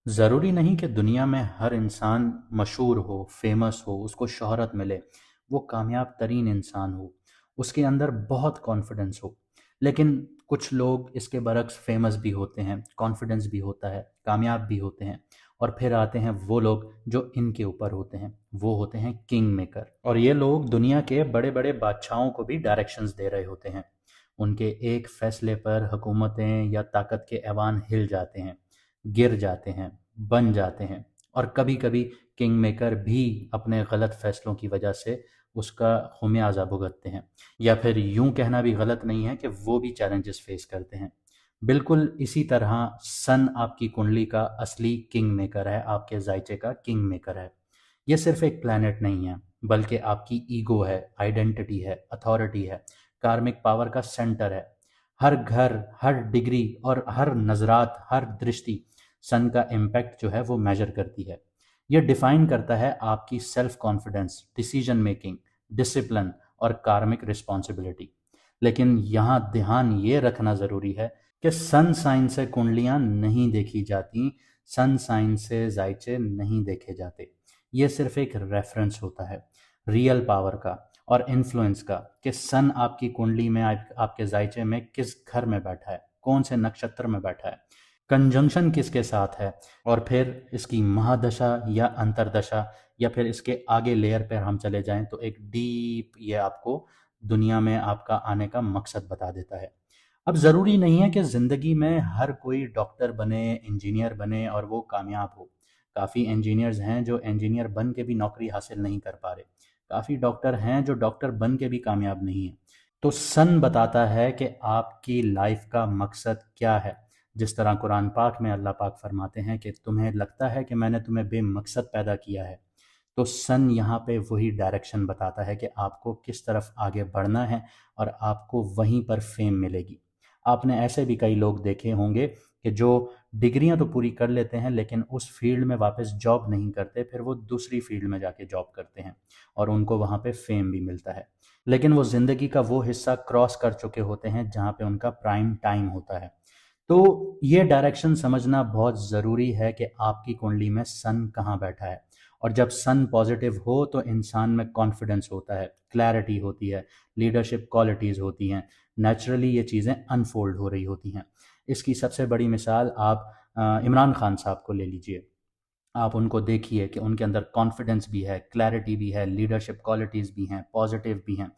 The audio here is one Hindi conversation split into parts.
ज़रूरी नहीं कि दुनिया में हर इंसान मशहूर हो, फेमस हो, उसको शोहरत मिले, वो कामयाब तरीन इंसान हो, उसके अंदर बहुत कॉन्फिडेंस हो। लेकिन कुछ लोग इसके बरक्स फेमस भी होते हैं, कॉन्फिडेंस भी होता है, कामयाब भी होते हैं। और फिर आते हैं वो लोग जो इनके ऊपर होते हैं, वो होते हैं किंग मेकर। और ये लोग दुनिया के बड़े बड़े बादशाहों को भी डायरेक्शंस दे रहे होते हैं। उनके एक फैसले पर हुकूमतें या ताकत के ऐवान हिल जाते हैं, गिर जाते हैं, बन जाते हैं। और कभी कभी किंग मेकर भी अपने गलत फैसलों की वजह से उसका खुमियाजा भुगतते हैं। या फिर यूं कहना भी गलत नहीं है कि वो भी चैलेंजेस फेस करते हैं। बिल्कुल इसी तरह सन आपकी कुंडली का असली किंग मेकर है, आपके जायचे का किंग मेकर है। ये सिर्फ एक प्लैनेट नहीं है, बल्कि आपकी ईगो है, आइडेंटिटी है, अथॉरिटी है, कार्मिक पावर का सेंटर है। हर घर, हर डिग्री और हर नजरात, हर दृष्टि सन का इम्पैक्ट जो है वो मेजर करती है। ये डिफाइन करता है आपकी self confidence, decision making, discipline और कार्मिक रिस्पॉन्सिबिलिटी। लेकिन यहाँ ध्यान ये रखना ज़रूरी है कि सन साइन से कुंडलियाँ नहीं देखी जाती, सन साइन से जायचे नहीं देखे जाते। ये सिर्फ एक रेफरेंस होता है रियल पावर का और इन्फ्लुएंस का, कि सन आपकी कुंडली में आपके जायचे में किस घर में बैठा है, कौन से नक्षत्र में बैठा है, कंजंक्शन किसके साथ है। और फिर इसकी महादशा या अंतरदशा, या फिर इसके आगे लेयर पर हम चले जाएं तो एक डीप, ये आपको दुनिया में आपका आने का मकसद बता देता है। अब ज़रूरी नहीं है कि ज़िंदगी में हर कोई डॉक्टर बने, इंजीनियर बने और वो कामयाब हो। काफ़ी इंजीनियर्स हैं जो इंजीनियर बन के भी नौकरी हासिल नहीं कर पा रहे। काफ़ी डॉक्टर हैं जो डॉक्टर बन के भी कामयाब नहीं हैं। तो सन बताता है कि आपकी लाइफ का मकसद क्या है। जिस तरह कुरान पाक में अल्लाह पाक फरमाते हैं कि तुम्हें लगता है कि मैंने तुम्हें बेमकसद पैदा किया है, तो सन यहाँ पे वही डायरेक्शन बताता है कि आपको किस तरफ आगे बढ़ना है और आपको वहीं पर फेम मिलेगी। आपने ऐसे भी कई लोग देखे होंगे कि जो डिग्रियां तो पूरी कर लेते हैं लेकिन उस फील्ड में वापस जॉब नहीं करते, फिर वो दूसरी फील्ड में जाके जॉब करते हैं और उनको वहाँ पे फेम भी मिलता है। लेकिन वो ज़िंदगी का वो हिस्सा क्रॉस कर चुके होते हैं जहाँ पे उनका प्राइम टाइम होता है। तो ये डायरेक्शन समझना बहुत ज़रूरी है कि आपकी कुंडली में सन कहाँ बैठा है। और जब सन पॉजिटिव हो तो इंसान में कॉन्फिडेंस होता है, क्लैरिटी होती है, लीडरशिप क्वालिटीज़ होती हैं, नेचुरली ये चीज़ें अनफोल्ड हो रही होती हैं। इसकी सबसे बड़ी मिसाल आप इमरान खान साहब को ले लीजिए। आप उनको देखिए कि उनके अंदर कॉन्फिडेंस भी है, क्लैरिटी भी है, लीडरशिप क्वालिटीज़ भी हैं, पॉजिटिव भी हैं।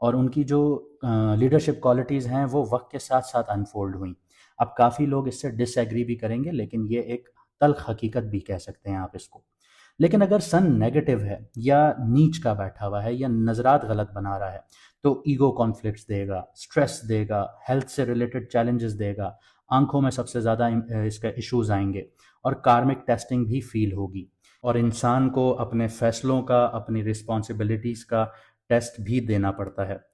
और उनकी जो लीडरशिप क्वालिटीज़ हैं वो वक्त के साथ साथ अनफोल्ड हुई। अब काफ़ी लोग इससे डिसएग्री भी करेंगे, लेकिन ये एक तल्ख हकीकत भी कह सकते हैं आप इसको। लेकिन अगर सन नेगेटिव है या नीच का बैठा हुआ है या नज़रात गलत बना रहा है, तो ईगो कॉन्फ्लिक्ट्स देगा, स्ट्रेस देगा, हेल्थ से रिलेटेड चैलेंजेस देगा, आंखों में सबसे ज़्यादा इसका इश्यूज आएंगे और कार्मिक टेस्टिंग भी फील होगी। और इंसान को अपने फैसलों का, अपनी रिस्पॉन्सिबिलिटीज़ का टेस्ट भी देना पड़ता है।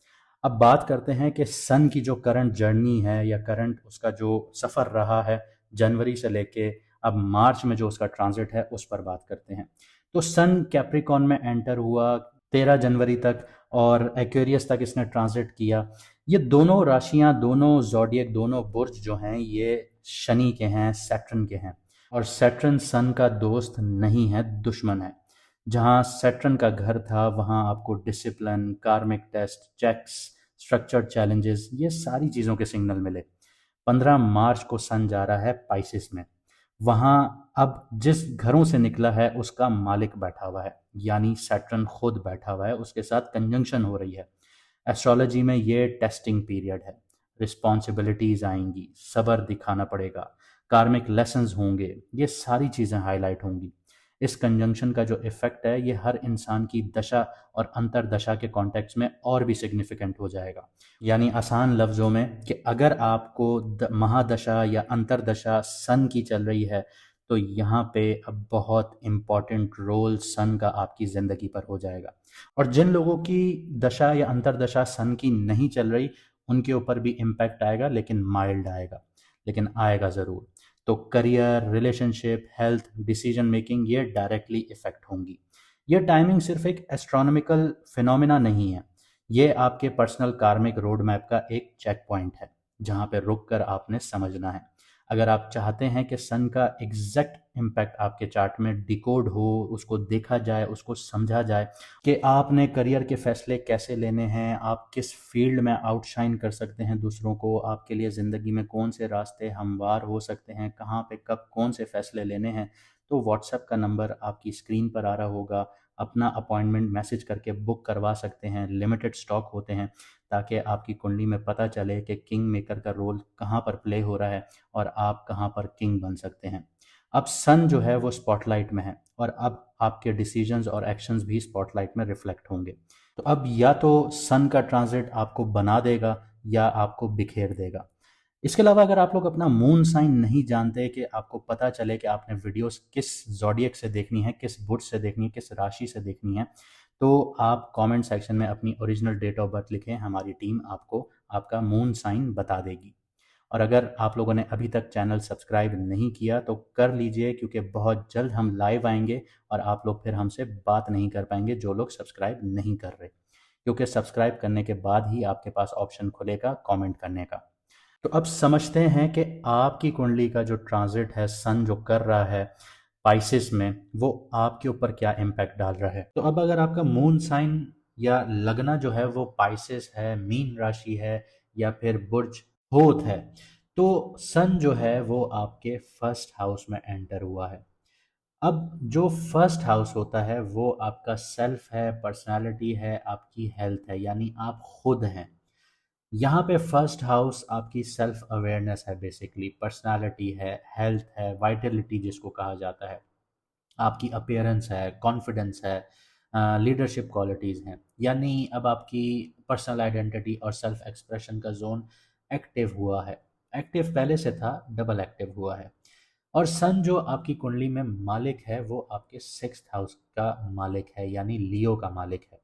अब बात करते हैं कि सन की जो करंट जर्नी है या करंट उसका जो सफ़र रहा है जनवरी से लेके अब मार्च में जो उसका ट्रांजिट है उस पर बात करते हैं। तो सन कैप्रिकॉन में एंटर हुआ 13 जनवरी तक और एक्वेरियस तक इसने ट्रांजिट किया। ये दोनों राशियां, दोनों ज़ोडिएक, दोनों बुर्ज जो हैं ये शनि के हैं, सैटर्न के हैं। और सैटर्न सन का दोस्त नहीं है, दुश्मन है। जहाँ सैटर्न का घर था वहाँ आपको डिसिप्लिन, कार्मिक टेस्ट, चेक्स, स्ट्रक्चर्ड चैलेंजेस, ये सारी चीज़ों के सिग्नल मिले। 15 मार्च को सन जा रहा है पाइसिस में। वहाँ अब जिस घरों से निकला है उसका मालिक बैठा हुआ है, यानी सैटर्न खुद बैठा हुआ है, उसके साथ कंजंक्शन हो रही है। एस्ट्रोलॉजी में ये टेस्टिंग पीरियड है। रिस्पॉन्सिबिलिटीज आएंगी, सब्र दिखाना पड़ेगा, कार्मिक लेसन्स होंगे, ये सारी चीज़ें हाईलाइट होंगी। इस कंजंक्शन का जो इफेक्ट है ये हर इंसान की दशा और अंतरदशा के कॉन्टेक्स्ट में और भी सिग्निफिकेंट हो जाएगा। यानी आसान लफ्ज़ों में कि अगर आपको महादशा या अंतरदशा सन की चल रही है तो यहाँ पे अब बहुत इम्पॉर्टेंट रोल सन का आपकी ज़िंदगी पर हो जाएगा। और जिन लोगों की दशा या अंतरदशा सन की नहीं चल रही उनके ऊपर भी इम्पैक्ट आएगा, लेकिन माइल्ड आएगा, लेकिन आएगा ज़रूर। तो career, relationship, health, decision making ये डायरेक्टली इफेक्ट होंगी। ये टाइमिंग सिर्फ एक एस्ट्रोनॉमिकल फिनोमिना नहीं है, ये आपके पर्सनल कार्मिक रोड मैप का एक चेक पॉइंट है जहाँ पे रुक कर आपने समझना है। अगर आप चाहते हैं कि सन का एग्जैक्ट इम्पैक्ट आपके चार्ट में डिकोड हो, उसको देखा जाए, उसको समझा जाए कि आपने करियर के फैसले कैसे लेने हैं, आप किस फील्ड में आउटशाइन कर सकते हैं दूसरों को, आपके लिए ज़िंदगी में कौन से रास्ते हमवार हो सकते हैं, कहाँ पे कब कौन से फैसले लेने हैं, तो व्हाट्सएप का नंबर आपकी स्क्रीन पर आ रहा होगा। अपना अपॉइंटमेंट मैसेज करके बुक करवा सकते हैं। लिमिटेड स्टॉक होते हैं, ताकि आपकी कुंडली में पता चले कि किंग मेकर का रोल कहाँ पर प्ले हो रहा है और आप कहाँ पर किंग बन सकते हैं। अब सन जो है वो स्पॉटलाइट में है, और अब आपके डिसीजंस और एक्शंस भी स्पॉटलाइट में रिफ्लेक्ट होंगे। तो अब या तो सन का ट्रांजिट आपको बना देगा या आपको बिखेर देगा। इसके अलावा अगर आप लोग अपना मून साइन नहीं जानते, कि आपको पता चले कि आपने वीडियोस किस ज़ोडिएक से देखनी है, किस बुट से देखनी है, किस राशि से देखनी है, तो आप कमेंट सेक्शन में अपनी ओरिजिनल डेट ऑफ बर्थ लिखें। हमारी टीम आपको आपका मून साइन बता देगी। और अगर आप लोगों ने अभी तक चैनल सब्सक्राइब नहीं किया तो कर लीजिए, क्योंकि बहुत जल्द हम लाइव आएंगे और आप लोग फिर हमसे बात नहीं कर पाएंगे जो लोग सब्सक्राइब नहीं कर रहे, क्योंकि सब्सक्राइब करने के बाद ही आपके पास ऑप्शन खुलेगा कमेंट करने का। तो अब समझते हैं कि आपकी कुंडली का जो ट्रांजिट है, सन जो कर रहा है पाइसिस में, वो आपके ऊपर क्या इम्पैक्ट डाल रहा है। तो अब अगर आपका मून साइन या लगना जो है वो पाइसिस है, मीन राशि है, या फिर बुर्ज होत है, तो सन जो है वो आपके फर्स्ट हाउस में एंटर हुआ है। अब जो फर्स्ट हाउस होता है वो आपका सेल्फ है, पर्सनालिटी है, आपकी हेल्थ है, यानी आप खुद हैं। यहाँ पे फर्स्ट हाउस आपकी सेल्फ अवेयरनेस है, बेसिकली पर्सनालिटी है, हेल्थ है, वाइटलिटी जिसको कहा जाता है, आपकी अपीयरेंस है, कॉन्फिडेंस है, लीडरशिप क्वालिटीज़ हैं। यानी अब आपकी पर्सनल आइडेंटिटी और सेल्फ एक्सप्रेशन का जोन एक्टिव हुआ है। एक्टिव पहले से था, डबल एक्टिव हुआ है। और सन जो आपकी कुंडली में मालिक है वो आपके सिक्स्थ हाउस का मालिक है, यानी लियो का मालिक है।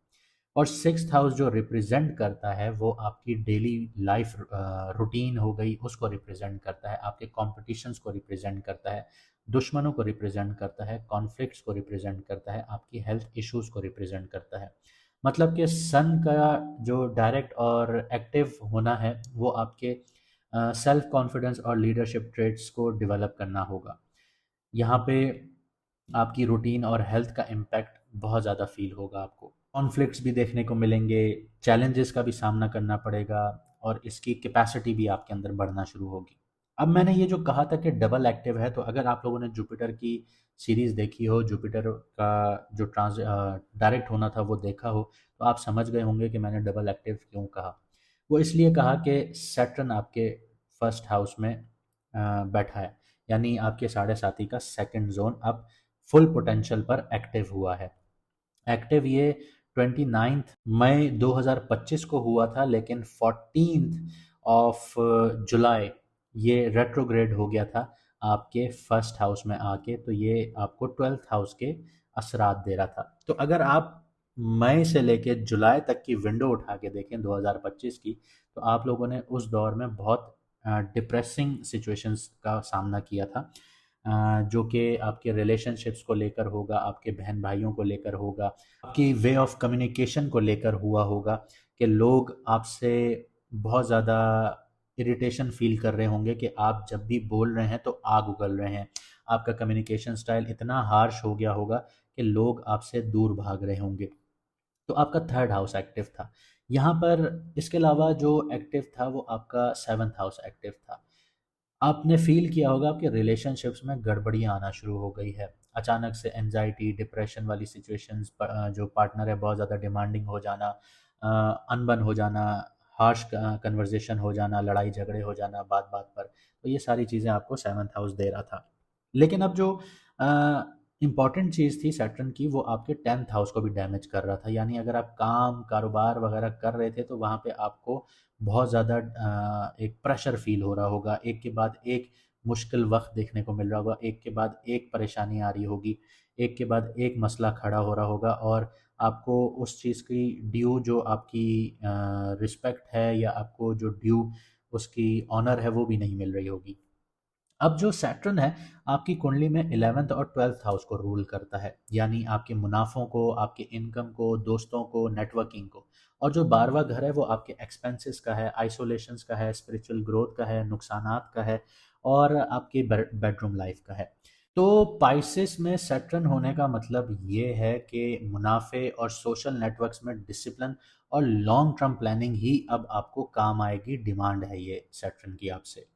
और सिक्स्थ हाउस जो रिप्रेजेंट करता है वो आपकी डेली लाइफ रूटीन हो गई, उसको रिप्रेजेंट करता है, आपके कॉम्पिटिशन्स को रिप्रेजेंट करता है, दुश्मनों को रिप्रेजेंट करता है, कॉन्फ्लिक्ट्स को रिप्रेजेंट करता है, आपकी हेल्थ इश्यूज को रिप्रेजेंट करता है। मतलब कि सन का जो डायरेक्ट और एक्टिव होना है वो आपके सेल्फ कॉन्फिडेंस और लीडरशिप ट्रेट्स को डेवलप करना होगा। यहाँ पे आपकी रूटीन और हेल्थ का इम्पैक्ट बहुत ज़्यादा फील होगा आपको। कॉन्फ्लिक्ट्स भी देखने को मिलेंगे, चैलेंजेस का भी सामना करना पड़ेगा, और इसकी कैपेसिटी भी आपके अंदर बढ़ना शुरू होगी। अब मैंने ये जो कहा था कि डबल एक्टिव है, तो अगर आप लोगों ने जुपिटर की सीरीज़ देखी हो, जुपिटर का जो डायरेक्ट होना था वो देखा हो, तो आप समझ गए होंगे कि मैंने डबल एक्टिव क्यों कहा। वो इसलिए कहा कि सैटर्न आपके फर्स्ट हाउस में बैठा है, यानी आपके साढ़े साथी का सेकंड जोन अब फुल पोटेंशियल पर एक्टिव हुआ है। एक्टिव ये 29 मई 2025 को हुआ था, लेकिन 14 ऑफ जुलाई ये रेट्रोग्रेड हो गया था आपके फर्स्ट हाउस में आके, तो ये आपको 12th हाउस के असरात दे रहा था। तो अगर आप मई से लेके जुलाई तक की विंडो उठा के देखें 2025 की, तो आप लोगों ने उस दौर में बहुत डिप्रेसिंग सिचुएशंस का सामना किया था, जो कि आपके रिलेशनशिप्स को लेकर होगा, आपके बहन भाइयों को लेकर होगा, आपकी वे ऑफ कम्युनिकेशन को लेकर हुआ होगा, कि लोग आपसे बहुत ज़्यादा इरिटेशन फील कर रहे होंगे कि आप जब भी बोल रहे हैं तो आग उगल रहे हैं। आपका कम्युनिकेशन स्टाइल इतना हार्श हो गया होगा कि लोग आपसे दूर भाग रहे होंगे। तो आपका थर्ड हाउस एक्टिव था यहाँ पर। इसके अलावा जो एक्टिव था वो आपका सेवन्थ हाउस एक्टिव था। आपने फील किया होगा आपके रिलेशनशिप्स में गड़बड़ियाँ आना शुरू हो गई है। अचानक से एंजाइटी, डिप्रेशन वाली सिचुएशंस, जो पार्टनर है बहुत ज़्यादा डिमांडिंग हो जाना, अनबन हो जाना, हार्श कन्वर्जेशन हो जाना, लड़ाई झगड़े हो जाना बात बात पर। तो ये सारी चीज़ें आपको सेवन्थ हाउस दे रहा था। लेकिन अब जो इम्पॉर्टेंट चीज़ थी सैटर्न की, वो आपके 10th हाउस को भी डैमेज कर रहा था। यानी अगर आप काम कारोबार वगैरह कर रहे थे तो वहाँ पे आपको बहुत ज़्यादा एक प्रेशर फील हो रहा होगा, एक के बाद एक मुश्किल वक्त देखने को मिल रहा होगा, एक के बाद एक परेशानी आ रही होगी, एक के बाद एक मसला खड़ा हो रहा होगा, और आपको उस चीज़ की ड्यू जो आपकी रिस्पेक्ट है या आपको जो ड्यू उसकी ऑनर है वो भी नहीं मिल रही होगी। अब जो सैटर्न है आपकी कुंडली में 11th और 12th हाउस को रूल करता है, यानी आपके मुनाफों को, आपके इनकम को, दोस्तों को, नेटवर्किंग को। और जो 12वां घर है वो आपके एक्सपेंसेस का है, आइसोलेशंस का है, स्पिरिचुअल ग्रोथ का है, नुकसानात का है, और आपकी बेडरूम लाइफ का है। तो पाइसेस में सैटर्न होने का मतलब ये है कि मुनाफे और सोशल नेटवर्क्स में डिसिप्लिन और लॉन्ग टर्म प्लानिंग ही अब आपको काम आएगी, डिमांड है ये सैटर्न की आपसे।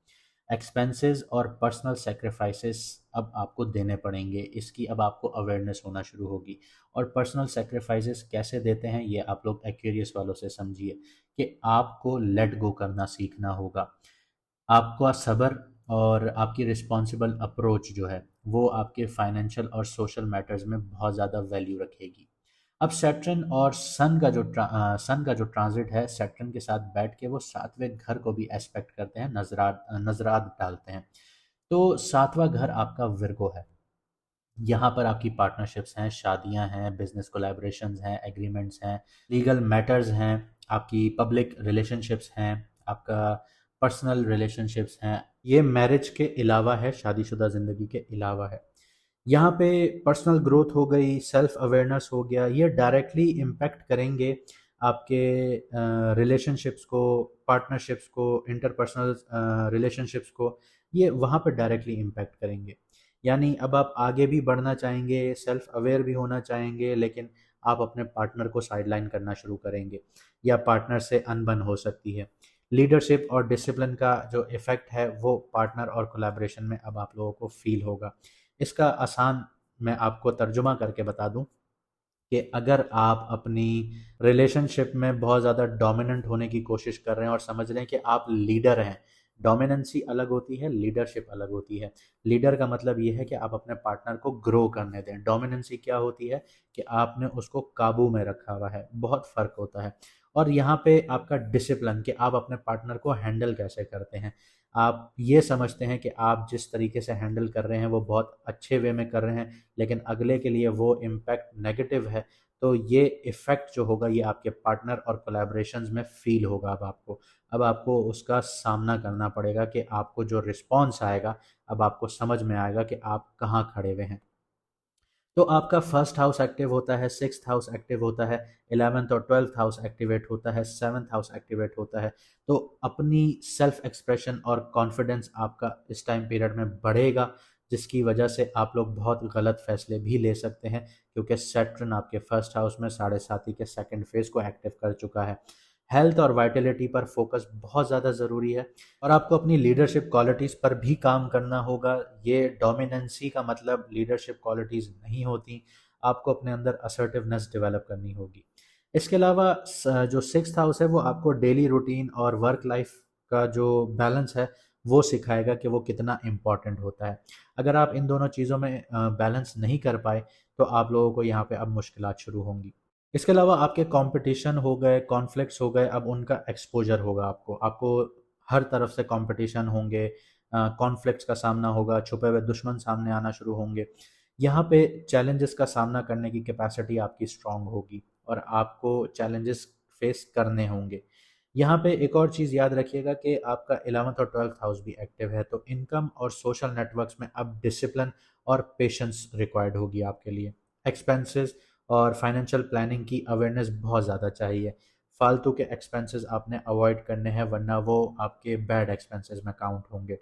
एक्सपेंसेस और पर्सनल सेक्रीफाइसेस अब आपको देने पड़ेंगे, इसकी अब आपको अवेयरनेस होना शुरू होगी। और पर्सनल सेक्रीफाइसेस कैसे देते हैं ये आप लोग एक्वेरियस वालों से समझिए कि आपको लेट गो करना सीखना होगा। आपका सब्र और आपकी रिस्पॉन्सिबल अप्रोच जो है वो आपके फाइनेंशियल और सोशल मैटर्स में बहुत ज़्यादा वैल्यू रखेगी। अब सैटर्न और सन का जो ट्रांजिट है सैटर्न के साथ बैठ के वो सातवें घर को भी एस्पेक्ट करते हैं, नजरात डालते हैं। तो सातवां घर आपका विर्गो है। यहाँ पर आपकी पार्टनरशिप्स हैं, शादियां हैं, बिजनेस कोलैबोरेशंस हैं, एग्रीमेंट्स हैं, लीगल मैटर्स हैं, आपकी पब्लिक रिलेशनशिप्स हैं, आपका पर्सनल रिलेशनशिप्स हैं। ये मैरिज के अलावा है, शादीशुदा ज़िंदगी के अलावा है। यहाँ पे पर्सनल ग्रोथ हो गई, सेल्फ अवेयरनेस हो गया, ये डायरेक्टली इम्पैक्ट करेंगे आपके रिलेशनशिप्स को, पार्टनरशिप्स को, इंटरपर्सनल रिलेशनशिप्स को। ये वहाँ पर डायरेक्टली इम्पैक्ट करेंगे। यानी अब आप आगे भी बढ़ना चाहेंगे, सेल्फ अवेयर भी होना चाहेंगे, लेकिन आप अपने पार्टनर को साइडलाइन करना शुरू करेंगे या पार्टनर से अनबन हो सकती है। लीडरशिप और डिसिप्लिन का जो इफ़ेक्ट है वो पार्टनर और कोलैबोरेशन में अब आप लोगों को फील होगा। इसका आसान मैं आपको तर्जुमा करके बता दूं कि अगर आप अपनी रिलेशनशिप में बहुत ज़्यादा डोमिनेंट होने की कोशिश कर रहे हैं और समझ रहे हैं कि आप लीडर हैं। डोमिनेंसी अलग होती है, लीडरशिप अलग होती है। लीडर का मतलब ये है कि आप अपने पार्टनर को ग्रो करने दें। डोमिनेंसी क्या होती है कि आपने उसको काबू में रखा हुआ है, बहुत फ़र्क होता है। और यहाँ पे आपका डिसिप्लिन कि आप अपने पार्टनर को हैंडल कैसे करते हैं। आप ये समझते हैं कि आप जिस तरीके से हैंडल कर रहे हैं वो बहुत अच्छे वे में कर रहे हैं, लेकिन अगले के लिए वो इम्पैक्ट नेगेटिव है। तो ये इफ़ेक्ट जो होगा ये आपके पार्टनर और कोलैबोरेशंस में फ़ील होगा। अब आपको उसका सामना करना पड़ेगा कि आपको जो रिस्पॉन्स आएगा, अब आपको समझ में आएगा कि आप कहाँ खड़े हुए हैं। तो आपका फर्स्ट हाउस एक्टिव होता है, सिक्स्थ हाउस एक्टिव होता है, 11th और 12th हाउस एक्टिवेट होता है, 7th हाउस एक्टिवेट होता है। तो अपनी सेल्फ एक्सप्रेशन और कॉन्फिडेंस आपका इस टाइम पीरियड में बढ़ेगा, जिसकी वजह से आप लोग बहुत गलत फैसले भी ले सकते हैं, क्योंकि सैटर्न आपके फर्स्ट हाउस में साढ़े साथी के सेकंड फेज को एक्टिव कर चुका है। हेल्थ और वाइटलिटी पर फोकस बहुत ज़्यादा ज़रूरी है। और आपको अपनी लीडरशिप क्वालिटीज़ पर भी काम करना होगा। ये डोमिनेंसी का मतलब लीडरशिप क्वालिटीज़ नहीं होती। आपको अपने अंदर असर्टिवनेस डेवलप करनी होगी। इसके अलावा जो सिक्स्थ हाउस है वो आपको डेली रूटीन और वर्क लाइफ का जो बैलेंस है वो सिखाएगा कि वो कितना इम्पॉर्टेंट होता है। अगर आप इन दोनों चीज़ों में बैलेंस नहीं कर पाए तो आप लोगों को यहाँ पे अब मुश्किलात शुरू होंगी। इसके अलावा आपके कंपटीशन हो गए, कॉन्फ्लिक्ट्स हो गए, अब उनका एक्सपोजर होगा आपको। आपको हर तरफ से कंपटीशन होंगे, कॉन्फ्लिक्ट्स का सामना होगा, छुपे हुए दुश्मन सामने आना शुरू होंगे। यहाँ पे चैलेंजेस का सामना करने की कैपेसिटी आपकी स्ट्रांग होगी और आपको चैलेंजेस फेस करने होंगे। यहाँ पे एक और चीज़ याद रखिएगा कि आपका 11th और 12th हाउस भी एक्टिव है, तो इनकम और सोशल नेटवर्क्स में अब डिसिप्लिन और पेशेंस रिक्वायर्ड होगी आपके लिए। एक्सपेंसेस और फाइनेंशियल प्लानिंग की अवेयरनेस बहुत ज़्यादा चाहिए। फालतू के एक्सपेंसेस आपने अवॉइड करने हैं, वरना वो आपके बैड एक्सपेंसेस में काउंट होंगे।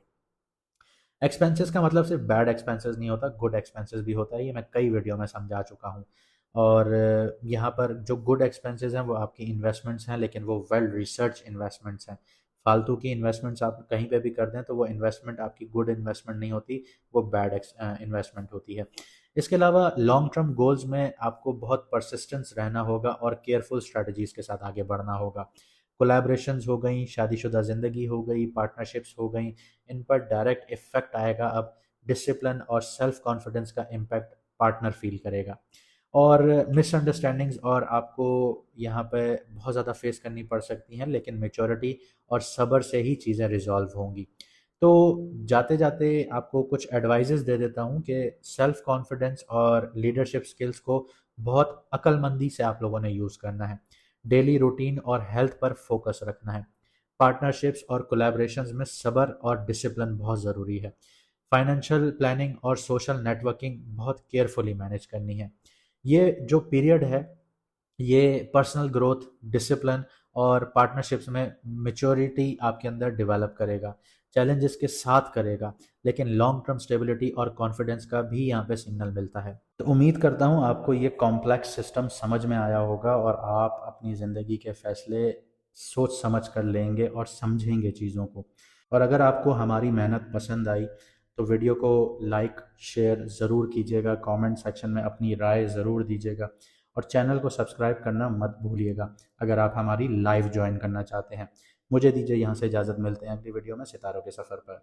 एक्सपेंसेस का मतलब सिर्फ बैड एक्सपेंसेस नहीं होता, गुड एक्सपेंसेस भी होता है। ये मैं कई वीडियो में समझा चुका हूँ। और यहाँ पर जो गुड एक्सपेंसेस हैं वो आपकी इन्वेस्टमेंट्स हैं, लेकिन वो वेल रिसर्च इन्वेस्टमेंट्स हैं। फालतू की इन्वेस्टमेंट्स आप कहीं पे भी कर दें तो वो इन्वेस्टमेंट आपकी गुड इन्वेस्टमेंट नहीं होती, वो बैड इन्वेस्टमेंट होती है। इसके अलावा लॉन्ग टर्म गोल्स में आपको बहुत परसिस्टेंस रहना होगा और केयरफुल स्ट्रेटजीज के साथ आगे बढ़ना होगा। कोलैबोरेशंस हो गई, शादीशुदा ज़िंदगी हो गई, पार्टनरशिप्स हो गई, इन पर डायरेक्ट इफ़ेक्ट आएगा। अब डिसिप्लिन और सेल्फ कॉन्फिडेंस का इम्पैक्ट पार्टनर फील करेगा। और मिसअंडरस्टैंडिंग्स और आपको यहाँ पे बहुत ज़्यादा फेस करनी पड़ सकती हैं, लेकिन मैच्योरिटी और सब्र से ही चीज़ें रिजॉल्व होंगी। तो जाते जाते आपको कुछ एडवाइजेस दे देता हूँ कि सेल्फ कॉन्फिडेंस और लीडरशिप स्किल्स को बहुत अक्लमंदी से आप लोगों ने यूज़ करना है। डेली रूटीन और हेल्थ पर फोकस रखना है। पार्टनरशिप्स और कोलैबोरेशंस में सब्र और डिसिप्लिन बहुत ज़रूरी है। फाइनेंशियल प्लानिंग और सोशल नेटवर्किंग बहुत केयरफुली मैनेज करनी है। ये जो पीरियड है ये पर्सनल ग्रोथ, डिसिप्लिन और पार्टनरशिप्स में मैच्योरिटी आपके अंदर डेवलप करेगा। चैलेंजेस के साथ करेगा, लेकिन लॉन्ग टर्म स्टेबिलिटी और कॉन्फिडेंस का भी यहाँ पे सिग्नल मिलता है। तो उम्मीद करता हूँ आपको ये कॉम्प्लेक्स सिस्टम समझ में आया होगा और आप अपनी ज़िंदगी के फैसले सोच समझ कर लेंगे और समझेंगे चीज़ों को। और अगर आपको हमारी मेहनत पसंद आई तो वीडियो को लाइक शेयर ज़रूर कीजिएगा, कमेंट सेक्शन में अपनी राय ज़रूर दीजिएगा और चैनल को सब्सक्राइब करना मत भूलिएगा अगर आप हमारी लाइव ज्वाइन करना चाहते हैं। मुझे दीजिए यहाँ से इजाज़त, मिलते हैं अगली वीडियो में सितारों के सफ़र पर।